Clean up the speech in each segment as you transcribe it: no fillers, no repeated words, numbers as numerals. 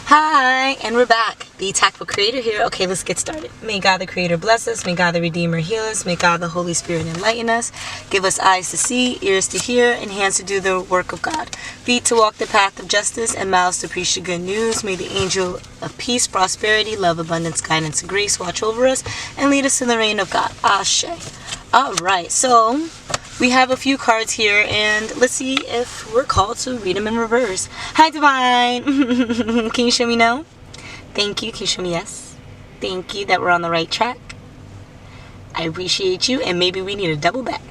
Hi, and we're back. The TAKful Creator here. Okay, let's get started. May God the Creator bless us. May God the Redeemer heal us. May God the Holy Spirit enlighten us. Give us eyes to see, ears to hear, and hands to do the work of God. Feet to walk the path of justice, and mouths to preach the good news. May the angel of peace, prosperity, love, abundance, guidance, and grace watch over us and lead us in the reign of God. Ashe. Alright, so we have a few cards here, and let's see if we're called to read them in reverse. Hi, Divine! Can you show me no? Thank you. Can you show me yes? Thank you that we're on the right track. I appreciate you, and maybe we need a double back.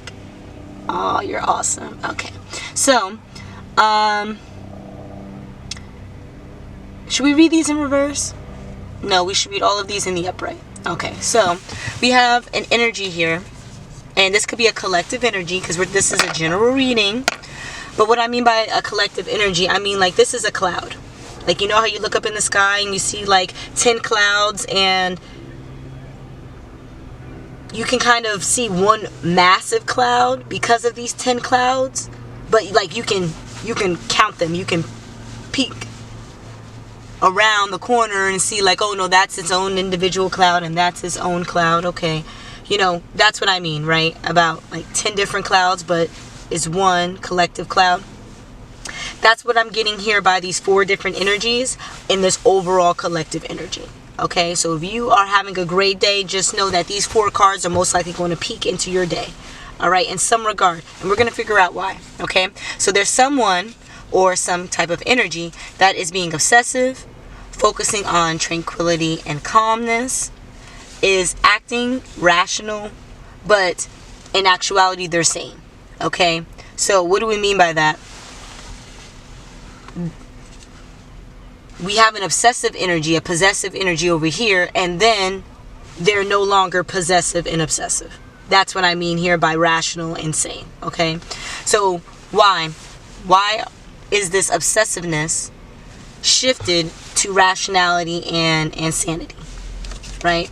Oh, you're awesome. Okay. So, should we read these in reverse? No, we should read all of these in the upright. Okay, so we have an energy here. And this could be a collective energy because this is a general reading. But what I mean by a collective energy, I mean like this is a cloud. Like, you know how you look up in the sky and you see like 10 clouds and you can kind of see one massive cloud because of these 10 clouds. But like you can count them. You can peek around the corner and see like, oh no, that's its own individual cloud and that's its own cloud. Okay. You know, that's what I mean, right? About like 10 different clouds, but it's one collective cloud. That's what I'm getting here by these 4 different energies in this overall collective energy. Okay, so if you are having a great day, just know that these 4 cards are most likely going to peek into your day. All right, in some regard. And we're going to figure out why. Okay, so there's someone or some type of energy that is being obsessive, focusing on tranquility and calmness, is acting rational, but in actuality they're sane. Okay, so what do we mean by that? We have an obsessive energy, a possessive energy over here, and then they're no longer possessive and obsessive. That's what I mean here by rational and sane. Okay, so why is this obsessiveness shifted to rationality and sanity, right?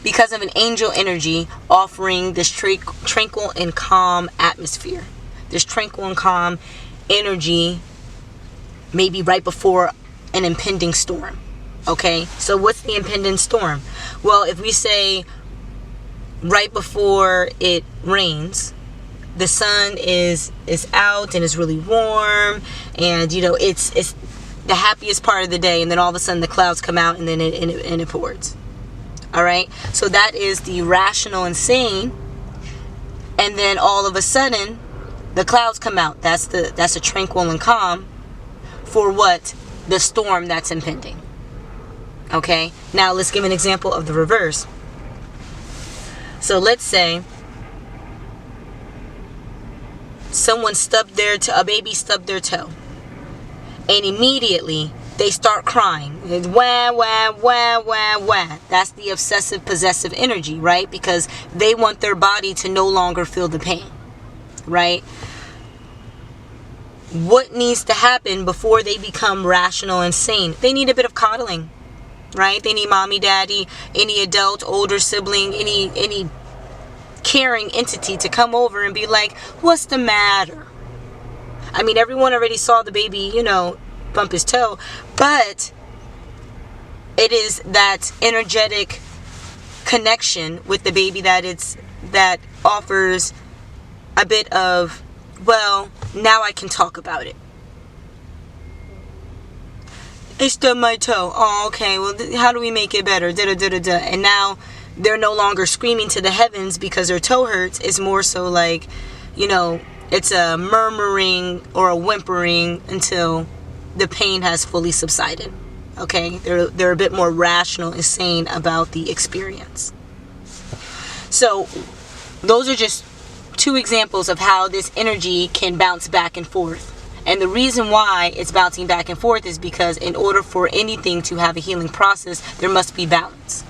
Because of an angel energy offering this tranquil and calm atmosphere. This tranquil and calm energy maybe right before an impending storm. Okay, so what's the impending storm? Well, if we say right before it rains, the sun is out and it's really warm, and you know it's the happiest part of the day, and then all of a sudden the clouds come out and then it pours. All right, so that is the rational and sane, and then all of a sudden the clouds come out. That's a tranquil and calm for what? The storm that's impending. Okay, now let's give an example of the reverse. So let's say a baby stubbed their toe, and immediately they start crying. It's wah, wah, wah, wah, wah. That's the obsessive possessive energy, right? Because they want their body to no longer feel the pain, right? What needs to happen before they become rational and sane? They need a bit of coddling, right? They need mommy, daddy, any adult, older sibling, any caring entity to come over and be like, what's the matter? I mean, everyone already saw the baby, bump his toe, but it is that energetic connection with the baby that offers a bit of, well, now I can talk about it. I stubbed my toe. Oh, okay. Well, how do we make it better? Da-da-da-da-da. And now they're no longer screaming to the heavens because their toe hurts. It's more so like, it's a murmuring or a whimpering until the pain has fully subsided. Okay, they're a bit more rational and sane about the experience. So those are just 2 examples of how this energy can bounce back and forth. And the reason why it's bouncing back and forth is because in order for anything to have a healing process, there must be balance.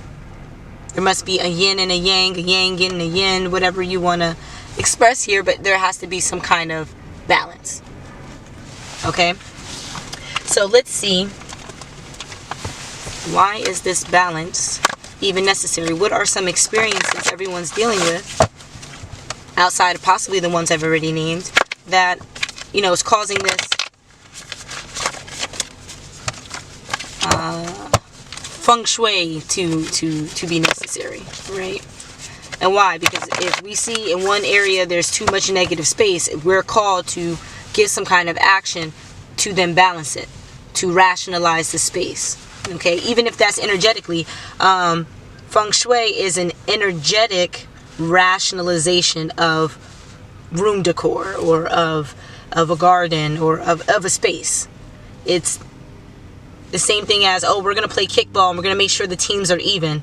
There must be a yin and a yang and a yin, whatever you want to express here, but there has to be some kind of balance. Okay? So let's see, why is this balance even necessary? What are some experiences everyone's dealing with, outside of possibly the ones I've already named, that, is causing this feng shui to be necessary, right? And why? Because if we see in one area there's too much negative space, we're called to give some kind of action to then balance it, to rationalize the space. Okay, even if that's energetically, feng shui is an energetic rationalization of room decor, or of a garden, or of a space. It's the same thing as, oh, we're going to play kickball and we're going to make sure the teams are even.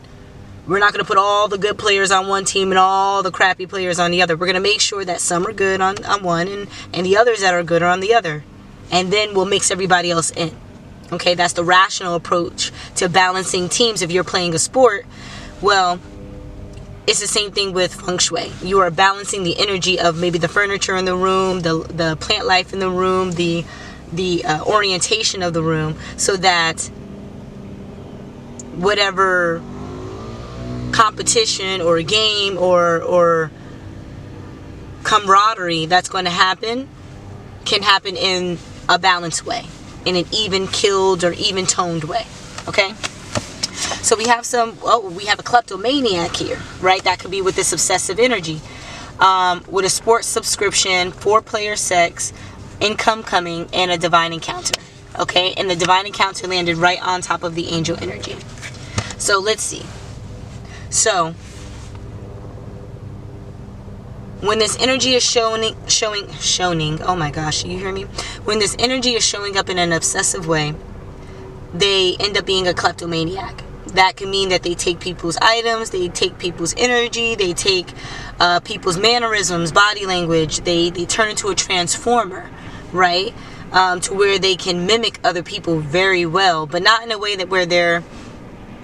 We're not going to put all the good players on one team and all the crappy players on the other. We're going to make sure that some are good on one and the others that are good are on the other. And then we'll mix everybody else in. Okay, that's the rational approach to balancing teams if you're playing a sport. Well, it's the same thing with feng shui. You are balancing the energy of maybe the furniture in the room, the plant life in the room, the orientation of the room, so that whatever competition or game or camaraderie that's going to happen can happen in a balanced way, in an even killed or even toned way. Okay, so we have we have a kleptomaniac here, right? That could be with this obsessive energy, with a sports subscription, 4-player sex, income coming, and a divine encounter. Okay, and the divine encounter landed right on top of the angel energy. So let's see. So when this energy is showing, oh my gosh, you hear me? When this energy is showing up in an obsessive way, they end up being a kleptomaniac. That can mean that they take people's items, they take people's energy, they take people's mannerisms, body language, they turn into a transformer, right? To where they can mimic other people very well, but not in a way that where they're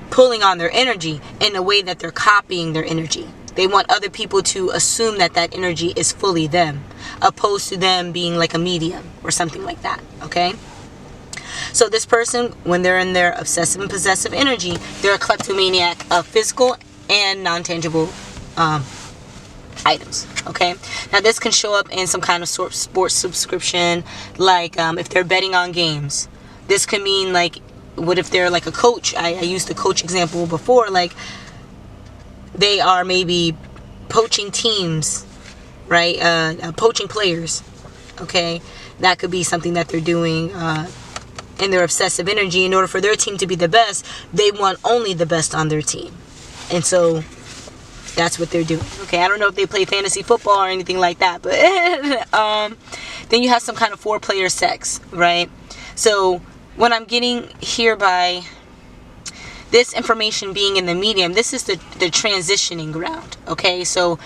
pulling on their energy, in a way that they're copying their energy. They want other people to assume that that energy is fully them, opposed to them being like a medium or something like that. Okay, so this person, when they're in their obsessive and possessive energy, they're a kleptomaniac of physical and non-tangible items. Okay, now this can show up in some kind of sports subscription, like if they're betting on games. This can mean like, what if they're like a coach? I used the coach example before. Like, they are maybe poaching teams, right? Poaching players. Okay, that could be something that they're doing in their obsessive energy. In order for their team to be the best, they want only the best on their team, and so that's what they're doing. Okay, I don't know if they play fantasy football or anything like that, but then you have some kind of 4-player sex, right? So what I'm getting here by this information being in the medium, this is the transitioning ground. Okay, so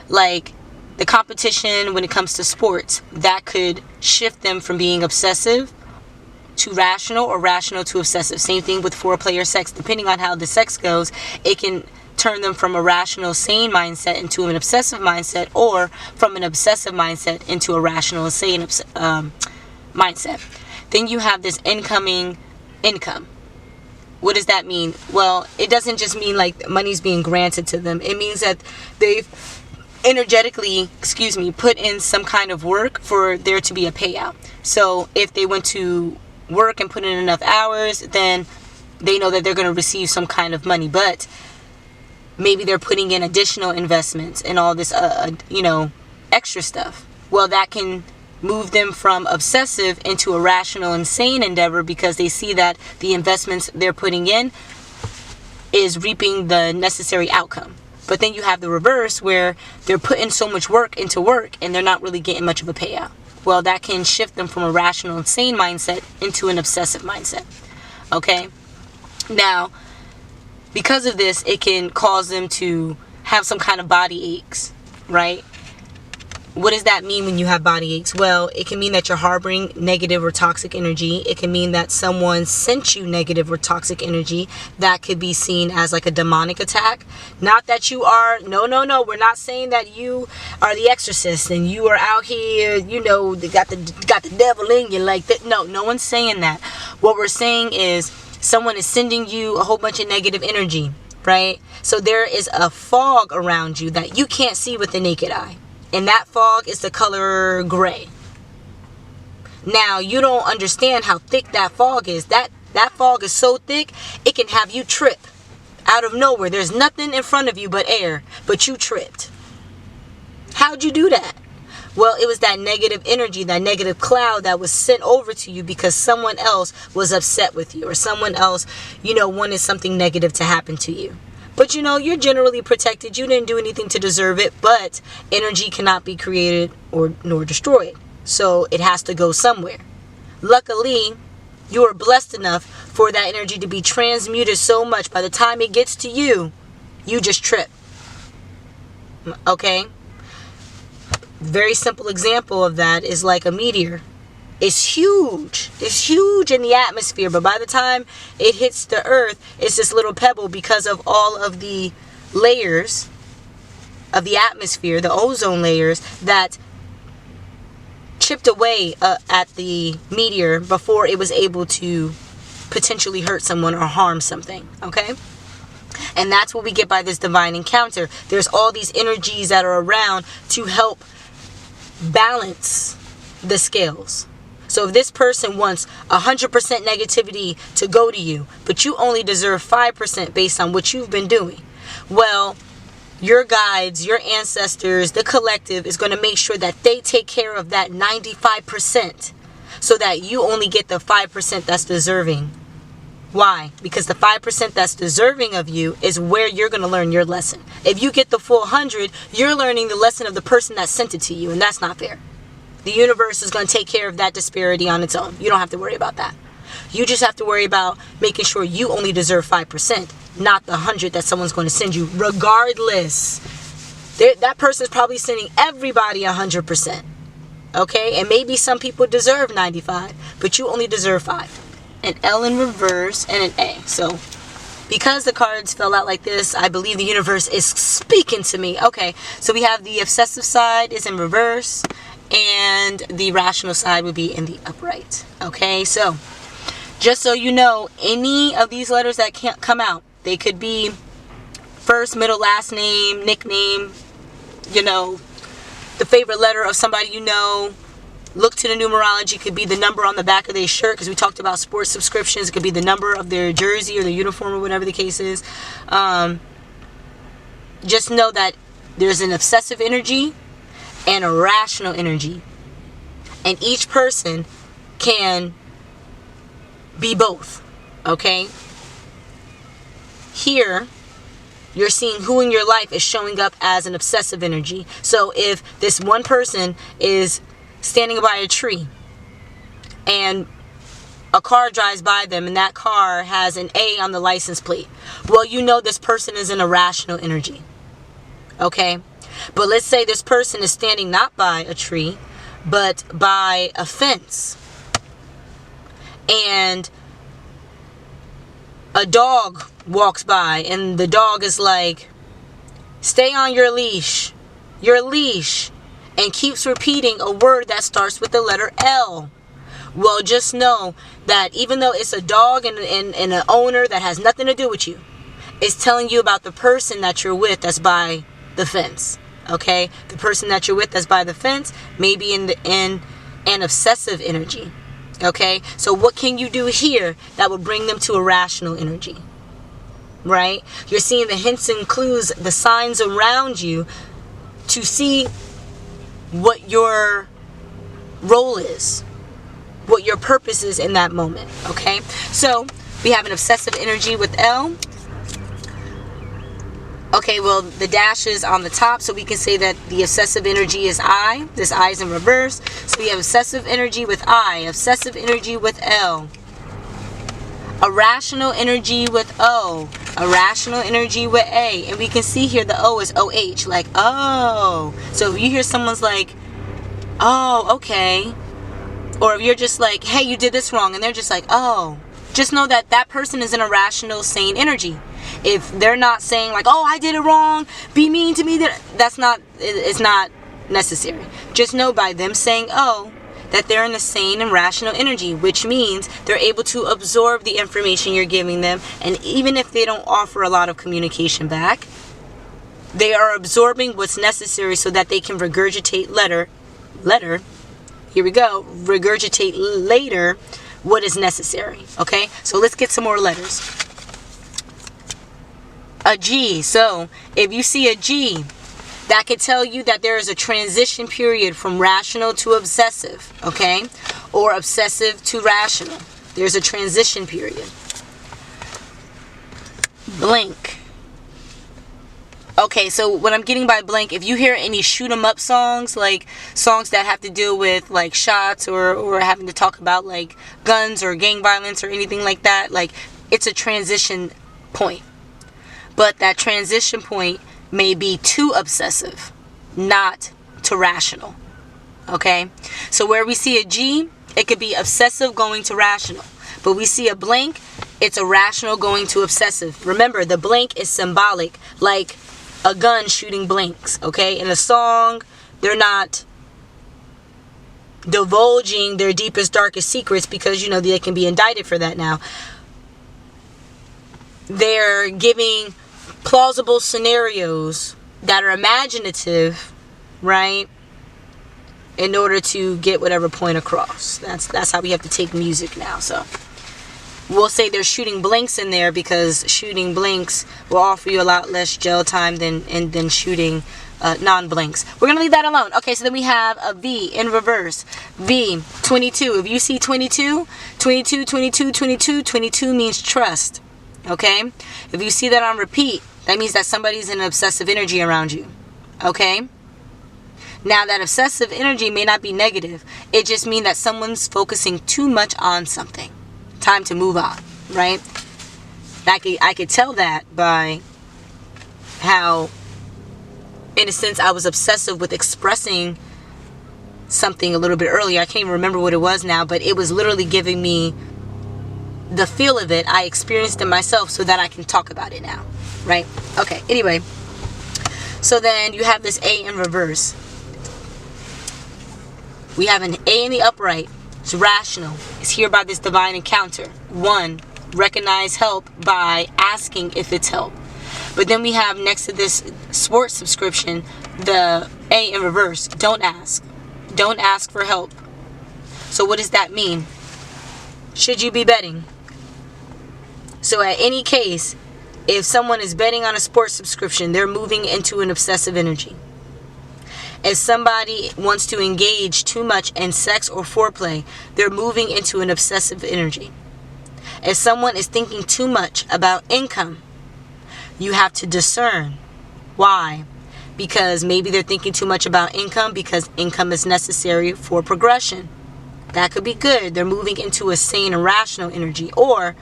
like the competition when it comes to sports, that could shift them from being obsessive to rational, or rational to obsessive. Same thing with 4-player sex. Depending on how the sex goes, it can turn them from a rational, sane mindset into an obsessive mindset, or from an obsessive mindset into a rational, sane mindset. Then you have this incoming income. What does that mean? Well, it doesn't just mean like money's being granted to them. It means that they've energetically, put in some kind of work for there to be a payout. So if they went to work and put in enough hours, then they know that they're going to receive some kind of money. But maybe they're putting in additional investments and all this, extra stuff. Well, that can move them from obsessive into a rational and sane endeavor, because they see that the investments they're putting in is reaping the necessary outcome. But then you have the reverse, where they're putting so much work into work and they're not really getting much of a payout. Well, that can shift them from a rational and sane mindset into an obsessive mindset. Okay? Now, because of this, it can cause them to have some kind of body aches, right? What does that mean when you have body aches? Well, it can mean that you're harboring negative or toxic energy. It can mean that someone sent you negative or toxic energy. That could be seen as like a demonic attack. Not that you are, no, we're not saying that you are the exorcist and you are out here, got the devil in you like that. No one's saying that. What we're saying is someone is sending you a whole bunch of negative energy, right? So there is a fog around you that you can't see with the naked eye. And that fog is the color gray. Now, you don't understand how thick that fog is. That That fog is so thick, it can have you trip out of nowhere. There's nothing in front of you but air, but you tripped. How'd you do that? Well, it was that negative energy, that negative cloud that was sent over to you because someone else was upset with you, or someone else, wanted something negative to happen to you. But you're generally protected. You didn't do anything to deserve it, but energy cannot be created nor destroyed. So it has to go somewhere. Luckily, you are blessed enough for that energy to be transmuted so much by the time it gets to you, you just trip. Okay? Very simple example of that is like a meteor. It's huge. It's huge in the atmosphere, but by the time it hits the earth, it's this little pebble because of all of the layers of the atmosphere, the ozone layers that chipped away at the meteor before it was able to potentially hurt someone or harm something. Okay? And that's what we get by this divine encounter. There's all these energies that are around to help balance the scales. So if this person wants 100% negativity to go to you, but you only deserve 5% based on what you've been doing, well, your guides, your ancestors, the collective is going to make sure that they take care of that 95% so that you only get the 5% that's deserving. Why? Because the 5% that's deserving of you is where you're going to learn your lesson. If you get the full 100, you're learning the lesson of the person that sent it to you, and that's not fair. The universe is going to take care of that disparity on its own. You don't have to worry about that. You just have to worry about making sure you only deserve 5%, not the 100 that someone's going to send you, regardless. That person's probably sending everybody 100%. Okay? And maybe some people deserve 95, but you only deserve 5. An L in reverse, and an A. So, because the cards fell out like this, I believe the universe is speaking to me. Okay, so we have the obsessive side is in reverse, and the rational side would be in the upright. Okay, so, just so you know, any of these letters that can't come out, they could be first, middle, last name, nickname, the favorite letter of somebody you know. Look to the numerology. Could be the number on the back of their shirt, because we talked about sports subscriptions. It could be the number of their jersey or their uniform or whatever the case is. Just know that there's an obsessive energy and a rational energy. And each person can be both. Okay? Here, you're seeing who in your life is showing up as an obsessive energy. So if this one person is standing by a tree and a car drives by them and that car has an A on the license plate, well, this person is in a rational energy. Okay? But let's say this person is standing not by a tree, but by a fence, and a dog walks by and the dog is like, stay on your leash, and keeps repeating a word that starts with the letter L. Well, just know that even though it's a dog and an owner that has nothing to do with you, it's telling you about the person that you're with that's by the fence. Okay? The person that you're with that's by the fence may be in an obsessive energy. Okay? So what can you do here that will bring them to a rational energy? Right? You're seeing the hints and clues, the signs around you to see what your role is, what your purpose is in that moment. Okay, so we have an obsessive energy with L. Okay, well, the dash is on the top, so we can say that the obsessive energy is I. This I is in reverse. So we have obsessive energy with I, obsessive energy with L, a rational energy with O, a rational energy with A. And we can see here the O is OH, like, oh. So if you hear someone's like, oh, okay. Or if you're just like, hey, you did this wrong, and they're just like, oh. Just know that that person is in a rational, sane energy. If they're not saying like, oh, I did it wrong, be mean to me, it's not necessary. Just know by them saying, oh, that they're in a sane and rational energy, which means they're able to absorb the information you're giving them. And even if they don't offer a lot of communication back, they are absorbing what's necessary so that they can regurgitate regurgitate later what is necessary. Okay, so let's get some more letters. A G. So if you see a G, that could tell you that there is a transition period from rational to obsessive, okay? Or obsessive to rational. There's a transition period. Blank. Okay, so what I'm getting by blank, if you hear any shoot 'em up songs, like songs that have to deal with like shots or having to talk about like guns or gang violence or anything like that, like it's a transition point. But that transition point may be too obsessive, not to rational. Okay? So where we see a G, it could be obsessive going to rational. But we see a blank, it's a rational going to obsessive. Remember, the blank is symbolic, like a gun shooting blanks. Okay? In a song, they're not divulging their deepest, darkest secrets because, you know, they can be indicted for that now. They're giving plausible scenarios that are imaginative, right, in order to get whatever point across. That's how we have to take music now. So we'll say they're shooting blanks in there because shooting blanks will offer you a lot less jail time than shooting non-blanks. We're gonna leave that alone. Okay, so then we have a V in reverse. V, 22. If you see 22 means trust. Okay, if you see that on repeat, that means that somebody's in an obsessive energy around you. Okay, now that obsessive energy may not be negative. It just means that someone's focusing too much on something. Time to move on, right? I could tell that by how, in a sense, I was obsessive with expressing something a little bit earlier. I can't even remember what it was now, but it was literally giving me the feel of it. I experienced it myself so that I can talk about it now, right? Okay, anyway, so then you have this A in reverse. We have an A in the upright. It's rational. It's here by this divine encounter. 1, recognize help by asking if it's help. But then we have next to this sports subscription, the A in reverse. Don't ask. Don't ask for help. So what does that mean? Should you be betting? So at any case, if someone is betting on a sports subscription, they're moving into an obsessive energy. If somebody wants to engage too much in sex or foreplay, they're moving into an obsessive energy. If someone is thinking too much about income, you have to discern. Why? Because maybe they're thinking too much about income because income is necessary for progression. That could be good. They're moving into a sane and rational energy. Or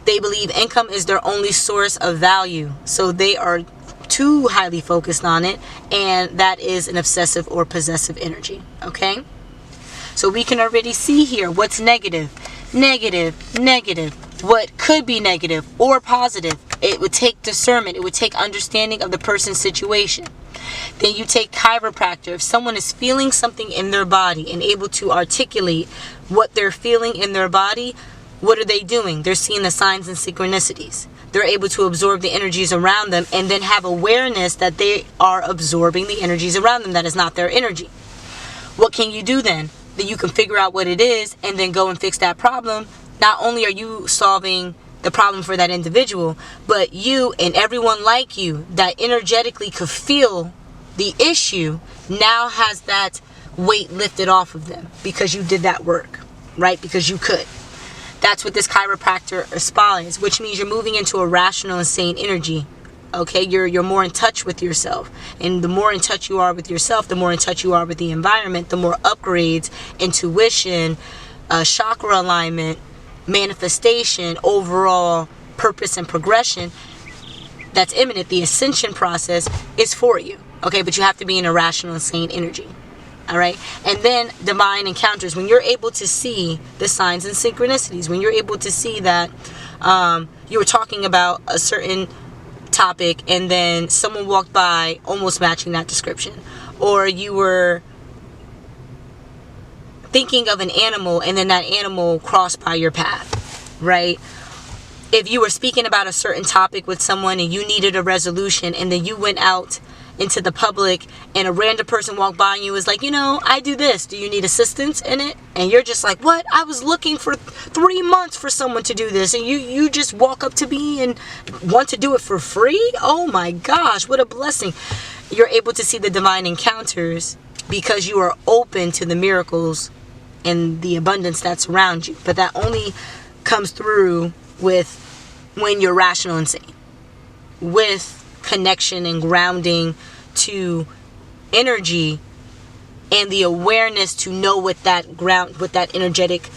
they believe income is their only source of value. So they are too highly focused on it, and that is an obsessive or possessive energy. Okay? So we can already see here what's negative. Negative. What could be negative or positive. It would take discernment. It would take understanding of the person's situation. Then you take chiropractor. If someone is feeling something in their body and able to articulate what they're feeling in their body, what are they doing? They're seeing the signs and synchronicities. They're able to absorb the energies around them and then have awareness that they are absorbing the energies around them. That is not their energy. What can you do then? Then you can figure out what it is and then go and fix that problem. Not only are you solving the problem for that individual, but you and everyone like you that energetically could feel the issue now has that weight lifted off of them because you did that work, right? Because you could. That's what this chiropractor or spa is, which means you're moving into a rational and sane energy. Okay, you're more in touch with yourself. And the more in touch you are with yourself, the more in touch you are with the environment, the more upgrades, intuition, chakra alignment, manifestation, overall purpose and progression that's imminent. The ascension process is for you. Okay, but you have to be in a rational and sane energy. All right, and then divine encounters, when you're able to see the signs and synchronicities, when you're able to see that you were talking about a certain topic and then someone walked by almost matching that description, or you were thinking of an animal and then that animal crossed by your path, right? If you were speaking about a certain topic with someone and you needed a resolution and then you went out into the public and a random person walked by and you was like, you know, I do this. Do you need assistance in it? And you're just like, what? I was looking for 3 months for someone to do this. And you just walk up to me and want to do it for free? Oh my gosh, what a blessing. You're able to see the divine encounters because you are open to the miracles and the abundance that's around you. But that only comes through with when you're rational and sane, with connection and grounding to energy and the awareness to know what that energetic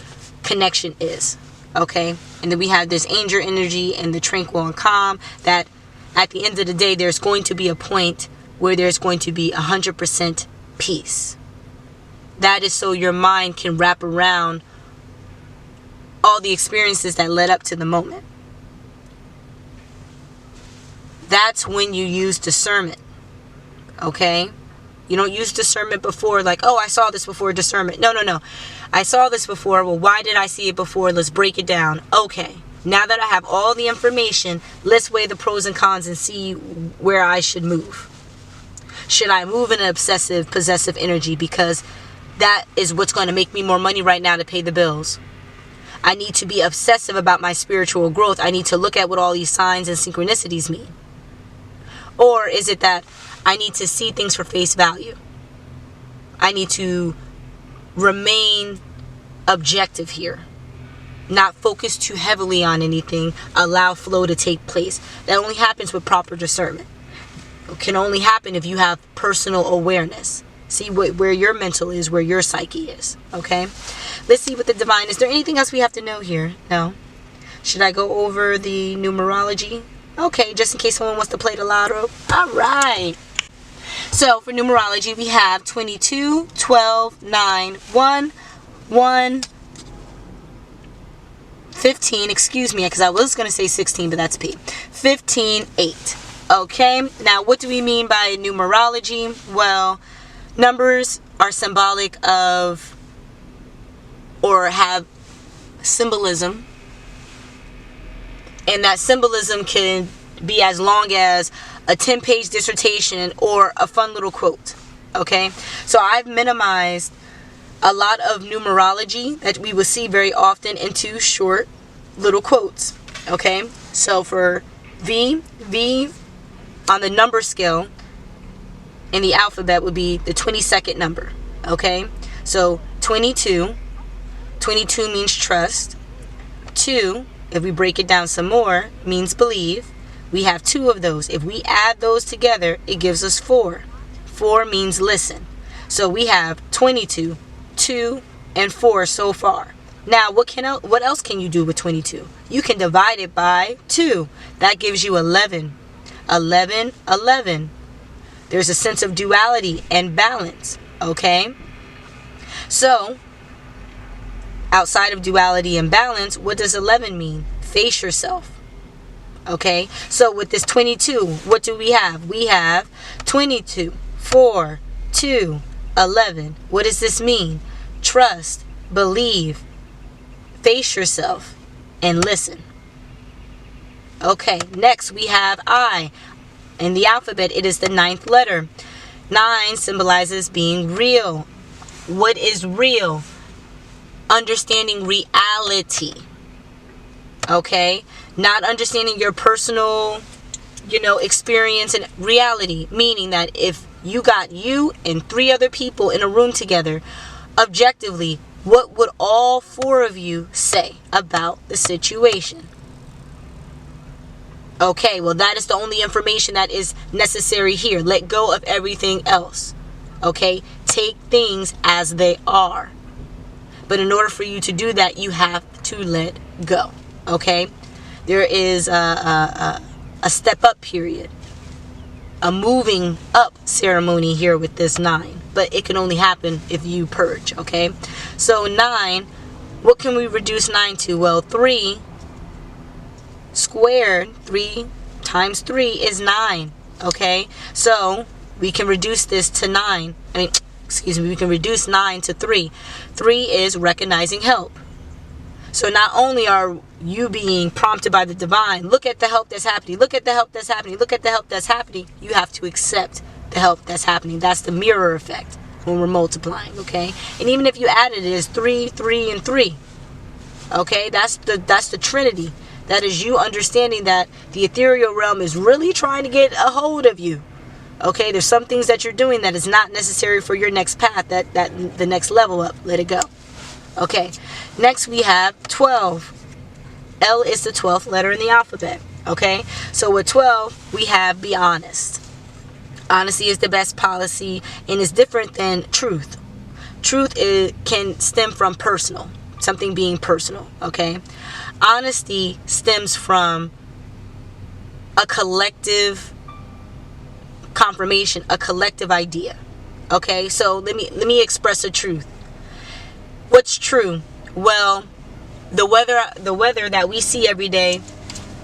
connection is. Okay, and then we have this angel energy and the tranquil and calm, that at the end of the day there's going to be a point where there's going to be 100% peace. That is so your mind can wrap around all the experiences that led up to the moment. That's when you use discernment. Okay? You don't use discernment before, like, oh, I saw this before, discernment. No. I saw this before. Well, why did I see it before? Let's break it down. Okay. Now that I have all the information, let's weigh the pros and cons and see where I should move. Should I move in an obsessive, possessive energy? Because that is what's going to make me more money right now to pay the bills. I need to be obsessive about my spiritual growth. I need to look at what all these signs and synchronicities mean. Or is it that I need to see things for face value? I need to remain objective here. Not focus too heavily on anything. Allow flow to take place. That only happens with proper discernment. It can only happen if you have personal awareness. See where your mental is, where your psyche is. Okay? Let's see what the divine... Is there anything else we have to know here? No? Should I go over the numerology? Okay, just in case someone wants to play the lotto. Alright. So, for numerology, we have 22, 12, 9, 1, 1, 15. Excuse me, because I was going to say 16, but that's P. 15, 8. Okay, now what do we mean by numerology? Well, numbers are symbolic of, or have symbolism. And that symbolism can be as long as a 10-page dissertation or a fun little quote. Okay? So I've minimized a lot of numerology that we will see very often into short little quotes. Okay? So for V on the number scale in the alphabet would be the 22nd number. Okay? So 22. 22 means trust. 2, if we break it down some more, means believe. We have 2 of those. If we add those together, it gives us 4. 4 means listen. So we have 22, 2, and 4 so far. Now, what else can you do with 22? You can divide it by 2. That gives you 11. 11, 11. There's a sense of duality and balance. Okay? So, outside of duality and balance, what does 11 mean? Face yourself. Okay? So with this 22, what do we have? We have 22, 4, 2, 11. What does this mean? Trust, believe, face yourself, and listen. Okay, next we have I. In the alphabet, it is the 9th letter. 9 symbolizes being real. What is real? Understanding reality. Okay? Not understanding your personal, experience and reality. Meaning that if you got you and 3 other people in a room together, objectively, what would all 4 of you say about the situation? Okay, well, that is the only information that is necessary here. Let go of everything else. Okay? Take things as they are. But in order for you to do that, you have to let go. Okay? There is a step up period. A moving up ceremony here with this 9. But it can only happen if you purge. Okay? So 9, what can we reduce 9 to? Well, 3 squared, 3 times 3 is 9. Okay? So we can reduce this to 9. We can reduce 9 to 3. 3 is recognizing help. So not only are you being prompted by the divine, look at the help that's happening, look at the help that's happening, look at the help that's happening, you have to accept the help that's happening. That's the mirror effect when we're multiplying, okay? And even if you added it as 3, 3, and 3, okay? That's the Trinity. That is you understanding that the ethereal realm is really trying to get a hold of you. Okay, there's some things that you're doing that is not necessary for your next path, that the next level up. Let it go. Okay, next we have 12. L is the 12th letter in the alphabet. Okay, so with 12, we have be honest. Honesty is the best policy and is different than truth. Truth can stem from personal, something being personal, okay? Honesty stems from a collective confirmation, a collective idea. Okay, so let me express the truth. What's true? Well, the weather that we see every day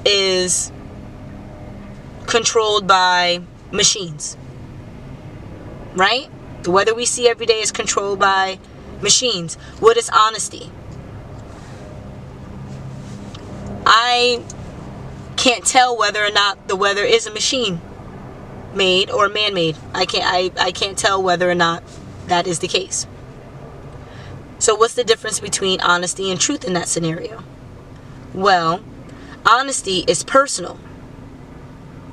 is controlled by machines. Right? The weather we see every day is controlled by machines. What is honesty? I can't tell whether or not the weather is a machine made or man-made. I can't tell whether or not that is the case. So what's the difference between honesty and truth in that scenario? Well, honesty is personal.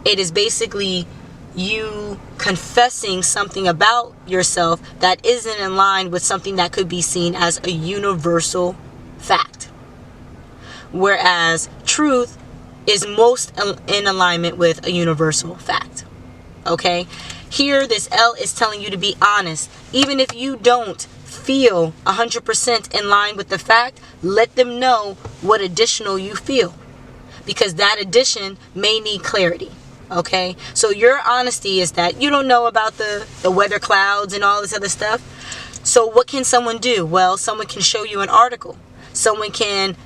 It is basically you confessing something about yourself that isn't in line with something that could be seen as a universal fact. Whereas truth is most in alignment with a universal fact. Okay? Here, this L is telling you to be honest. Even if you don't feel 100% in line with the fact, let them know what additional you feel. Because that addition may need clarity. Okay? So your honesty is that you don't know about the weather clouds and all this other stuff. So what can someone do? Well, someone can show you an article. Someone can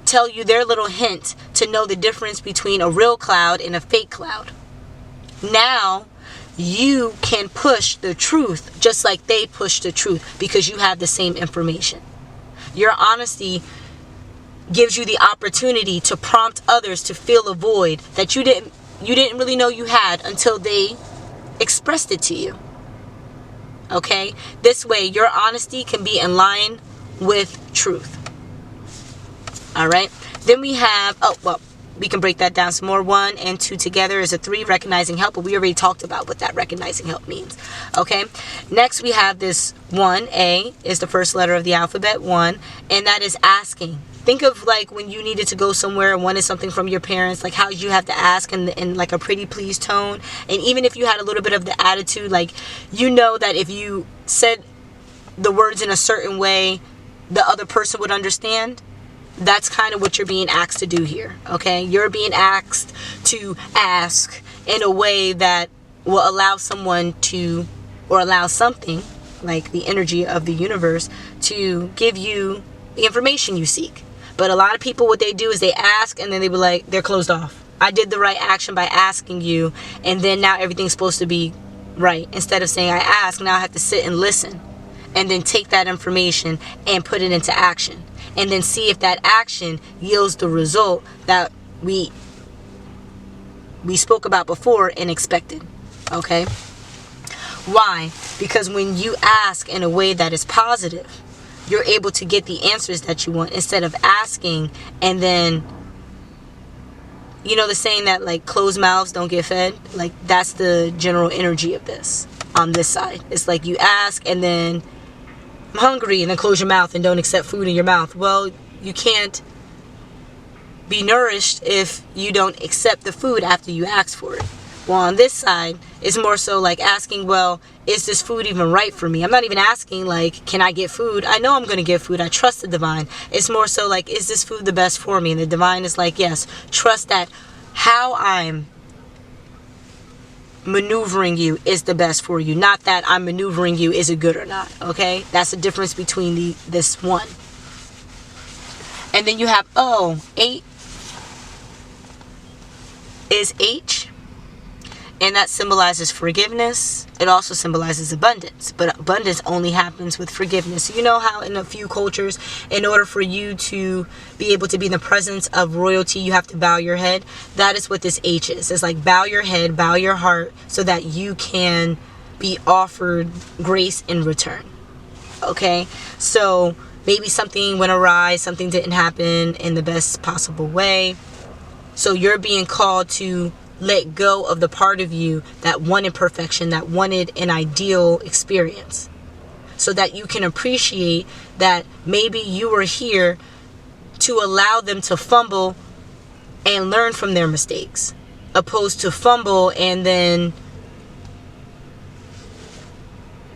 tell you their little hint to know the difference between a real cloud and a fake cloud. Now, you can push the truth just like they push the truth because you have the same information. Your honesty gives you the opportunity to prompt others to fill a void that you didn't really know you had until they expressed it to you. Okay? This way, your honesty can be in line with truth. All right? Then we have, we can break that down some more. 1 and 2 together is a 3, recognizing help, but we already talked about what that recognizing help means. Okay? Next, we have this 1. A is the first letter of the alphabet, 1, and that is asking. Think of like when you needed to go somewhere and wanted something from your parents, like how you have to ask in like a pretty please tone. And even if you had a little bit of the attitude, like you know that if you said the words in a certain way, the other person would understand. That's kind of what you're being asked to do here, okay? You're being asked to ask in a way that will allow someone to, or allow something, like the energy of the universe, to give you the information you seek. But a lot of people, what they do is they ask and then they be like, they're closed off. I did the right action by asking you, and then now everything's supposed to be right. Instead of saying I asked, now I have to sit and listen and then take that information and put it into action. And then see if that action yields the result that we spoke about before and expected. Okay? Why? Because when you ask in a way that is positive, you're able to get the answers that you want instead of asking and then, you know the saying that like closed mouths don't get fed? Like that's the general energy of this on this side. It's like you ask and then I'm hungry and then close your mouth and don't accept food in your mouth. Well, you can't be nourished if you don't accept the food after you ask for it. Well, on this side, it's more so like asking, well, is this food even right for me? I'm not even asking like, can I get food? I know I'm going to get food. I trust the divine. It's more so like, is this food the best for me? And the divine is like, yes, trust that how I'm maneuvering you is the best for you, not that I'm maneuvering you, is it good or not? Okay, that's the difference between this one. And then you have 8 is H, and that symbolizes forgiveness. It also symbolizes abundance, but abundance only happens with forgiveness. You know how in a few cultures, in order for you to be able to be in the presence of royalty, you have to bow your head. That is what this H is. It's like bow your head, bow your heart, so that you can be offered grace in return. Okay, so maybe something went awry, something didn't happen in the best possible way. So you're being called to let go of the part of you that wanted perfection, that wanted an ideal experience, so that you can appreciate that maybe you were here to allow them to fumble and learn from their mistakes, opposed to fumble and then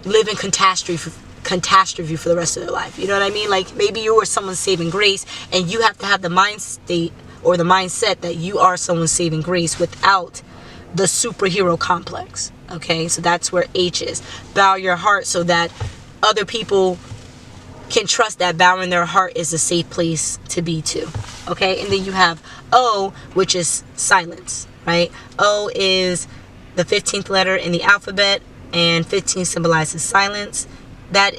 live in catastrophe for the rest of their life. You know what I mean? Like, maybe you were someone's saving grace, and you have to have the mind state or the mindset that you are someone's saving grace without the superhero complex. Okay, so that's where H is. Bow your heart so that other people can trust that bowing their heart is a safe place to be too. Okay, and then you have O, which is silence, right? O is the 15th letter in the alphabet, and 15 symbolizes silence. That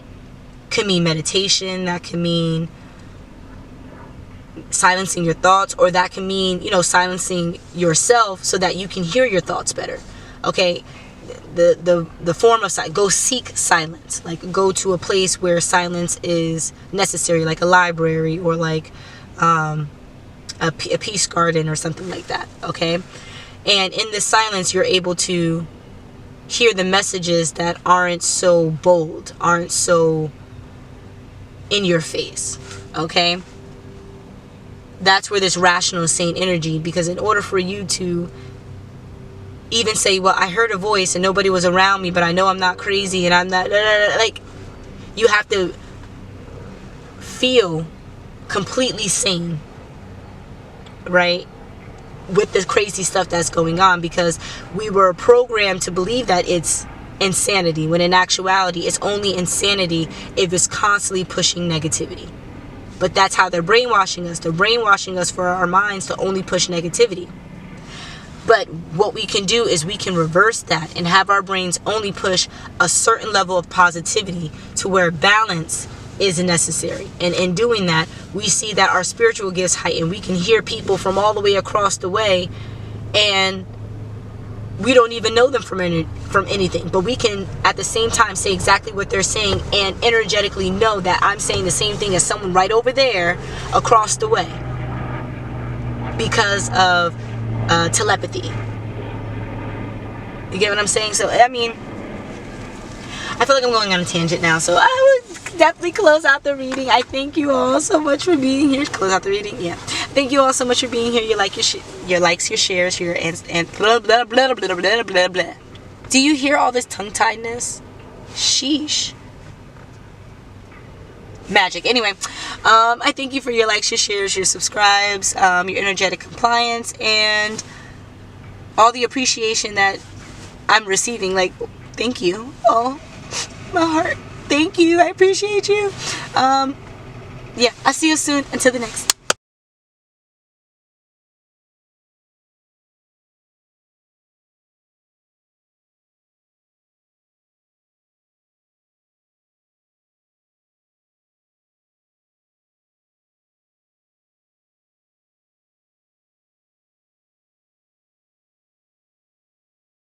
could mean meditation, that could mean silencing your thoughts, or that can mean, silencing yourself so that you can hear your thoughts better. Okay, the form of silence, go seek silence, like go to a place where silence is necessary, like a library, or like a peace garden or something like that. Okay, and in this silence you're able to hear the messages that aren't so bold, aren't so in your face. Okay, that's where this rational, sane energy, because in order for you to even say, well, I heard a voice and nobody was around me, but I know I'm not crazy and I'm not, like, you have to feel completely sane, right, with the crazy stuff that's going on, because we were programmed to believe that it's insanity, when in actuality it's only insanity if it's constantly pushing negativity. But that's how they're brainwashing us. They're brainwashing us for our minds to only push negativity. But what we can do is we can reverse that and have our brains only push a certain level of positivity to where balance is necessary. And in doing that, we see that our spiritual gifts heighten. We can hear people from all the way across the way, and we don't even know them from anything, but we can at the same time say exactly what they're saying and energetically know that I'm saying the same thing as someone right over there across the way, because of telepathy. You get what I'm saying? So I mean, I feel like I'm going on a tangent now, so I would definitely close out the reading. I thank you all so much for being here. Close out the reading, yeah. Thank you all so much for being here. Your likes, your shares, your and blah blah blah blah blah blah blah. Do you hear all this tongue-tiedness? Sheesh. Magic. Anyway, I thank you for your likes, your shares, your subscribes, your energetic compliance, and all the appreciation that I'm receiving. Like, thank you. Oh, my heart. Thank you. I appreciate you. Yeah, I'll see you soon. Until the next.